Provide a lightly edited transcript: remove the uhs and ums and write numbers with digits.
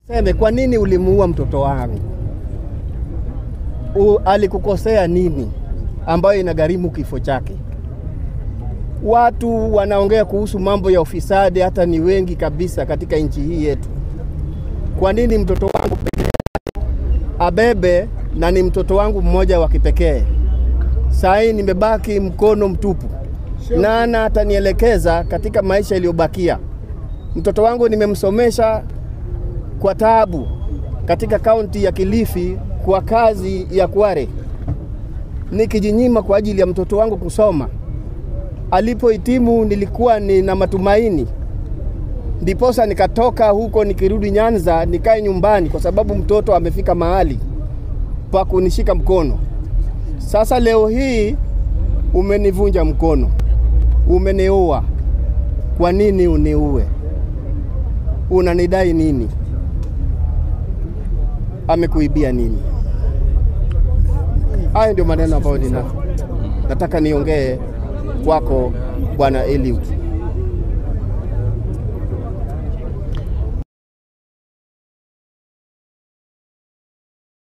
Seme, kwa nini ulimuua mtoto wangu? Alikukosea nini ambayo inagharimu kifo chake? Watu wanaongea kuhusu mambo ya ufisadi, hata ni wengi kabisa katika nchi hii yetu. Kwa nini mtoto wangu pekee abebe, na ni mtoto wangu mmoja wa kipekee? Sai nimebaki mkono mtupu. Nana atanielekeza katika maisha iliyobakia? Mtoto wangu nimemsomesha kwa taabu katika kaunti ya Kilifi kwa kazi ya Kware, nikijinyima kwa ajili ya mtoto wangu kusoma. Alipohitimu nilikuwa nina matumaini, ndiposa nikatoka huko nikirudi Nyanza nikae nyumbani, kwa sababu mtoto amefika mahali pa kunishika mkono. Sasa leo hii umenivunja mkono, umeniua. Kwa nini uniue? Unanidai nini? Amekuibia nini? Haya ndio maneno ambayo nataka niongee kwako Bwana Eliud.